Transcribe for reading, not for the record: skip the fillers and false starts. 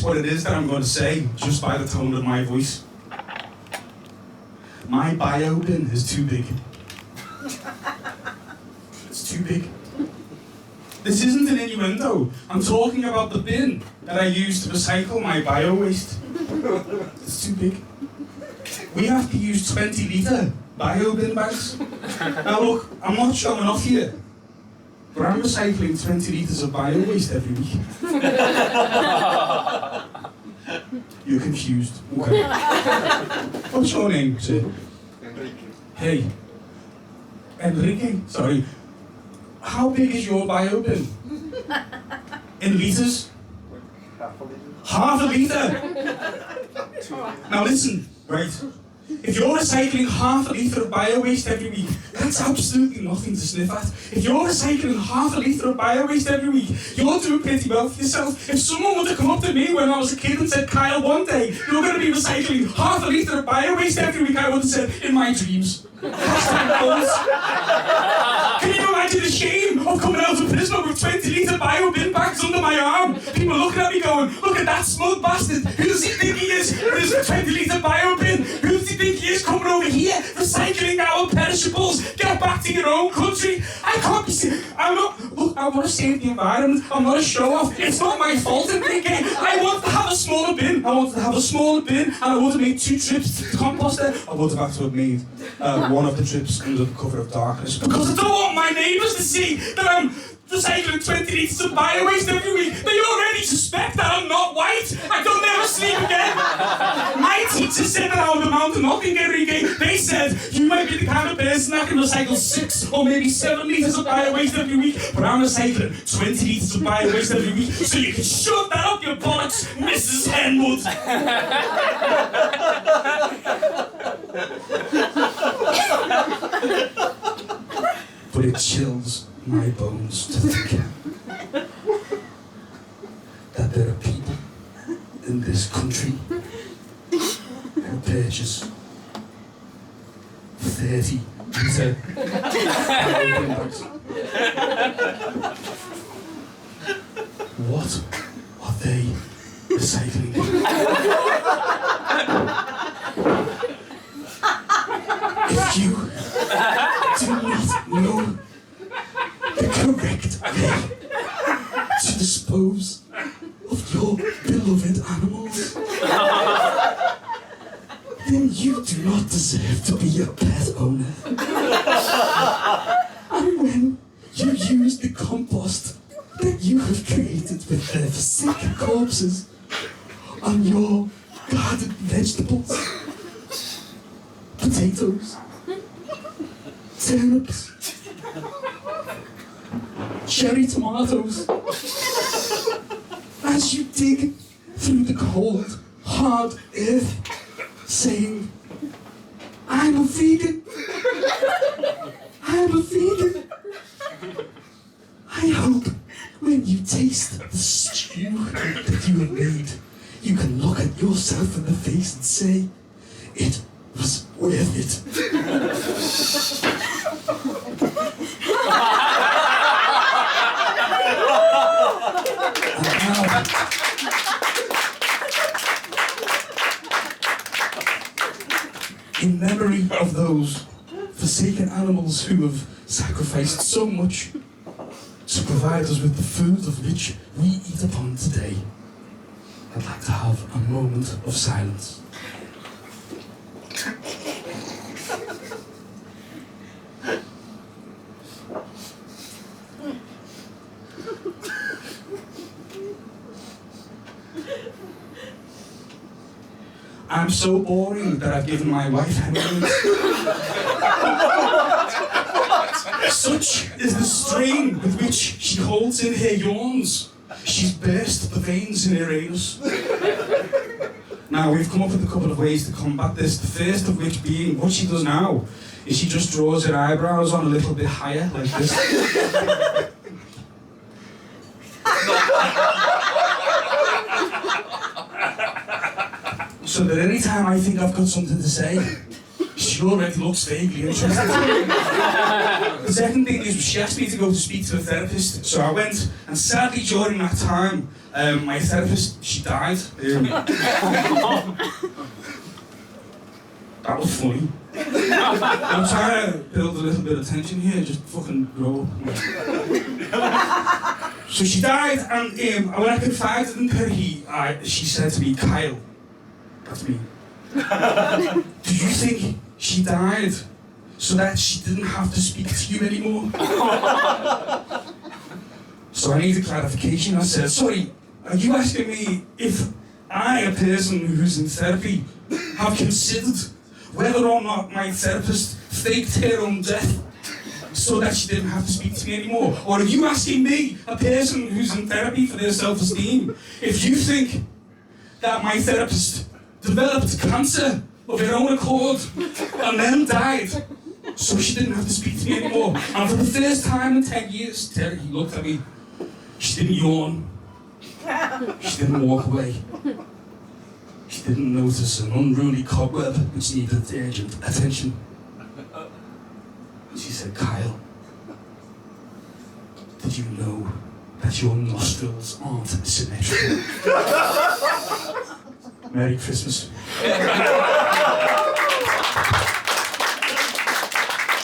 what it is that I'm going to say, just by the tone of my voice. My bio bin is too big. It's too big. This isn't an innuendo. I'm talking about the bin that I use to recycle my bio waste. It's too big. We have to use 20-litre bio bin bags. Now look, I'm not showing off here, but I'm recycling 20 litres of bio waste every week. You're confused. Okay. What's your name, sir? Enrique. Hey. Enrique, sorry. How big is your bio bin? In litres? Half a liter. Half a litre? Now listen, right? If you're recycling half a litre of bio waste every week, that's absolutely nothing to sniff at. If you're recycling half a litre of bio waste every week, you're doing pretty well for yourself. If someone would have come up to me when I was a kid and said, Kyle, one day you're going to be recycling half a litre of bio waste every week, I would have said, in my dreams. Can you imagine the shame of coming out of prison with 20-litre bio bin bags under my arm? People looking at me going, look at that smug bastard. Who does he think he is with his 20-litre bio bin? Who does he think he is coming over here recycling our perishables? Get back to your own country. I can't be seen. Look, I want to save the environment. I'm not a show-off. It's not my fault, Enrique. I want to have a smaller bin. And I would have made 2 trips to the composter. I would have had to have made one of the trips under the cover of darkness, because I don't want my neighbours to see that I'm recycling 20 litres of bio waste every week. They already suspect that I'm not white. I don't never sleep again. My teacher said that I would amount to nothing, Enrique. They said, you might be the kind of person that can recycle 6 or maybe 7 litres of bio waste every week, but I'm recycling 20 litres of bio waste every week, so you can shove that up your bollocks, Mrs. Henwood. But it chills my bones to think that there are people in this country who purchase 30-litre bio bags. What are they recycling? If you do not know the correct way to dispose of your beloved animals, then you do not deserve to be a pet owner. And when you use the compost that you have created with their forsaken corpses on your garden vegetables, potatoes, turnips, cherry tomatoes, as you dig through the cold, hard earth, saying, I'm a vegan, I'm a vegan. I hope when you taste the stew that you have made, you can look at yourself in the face and say, it was worth it. In memory of those forsaken animals who have sacrificed so much to provide us with the food of which we eat upon today, I'd like to have a moment of silence. I'm so boring that I've given my wife hemorrhoids. Such is the strain with which she holds in her yawns. She's burst the veins in her anus. Now, we've come up with a couple of ways to combat this. The first of which being, what she does now is she just draws her eyebrows on a little bit higher, like this. So that any time I think I've got something to say, she already looks vaguely interested. The second thing is she asked me to go to speak to a therapist, so I went, and sadly during that time, my therapist, she died. That was funny. I'm trying to build a little bit of tension here, just fucking grow up. So she died, and when I confided in her, she said to me, Kyle, that's me. Do you think she died so that she didn't have to speak to you anymore? So I needed clarification. I said, sorry, are you asking me if I, a person who's in therapy, have considered whether or not my therapist faked her own death so that she didn't have to speak to me anymore? Or are you asking me, a person who's in therapy for their self-esteem, if you think that my therapist developed cancer of her own accord and then died so she didn't have to speak to me anymore? And for the first time in 10 years, Terry looked at me. She didn't yawn. She didn't walk away. She didn't notice an unruly cobweb which needed urgent attention. She said, Kyle, did you know that your nostrils aren't symmetrical? Merry Christmas.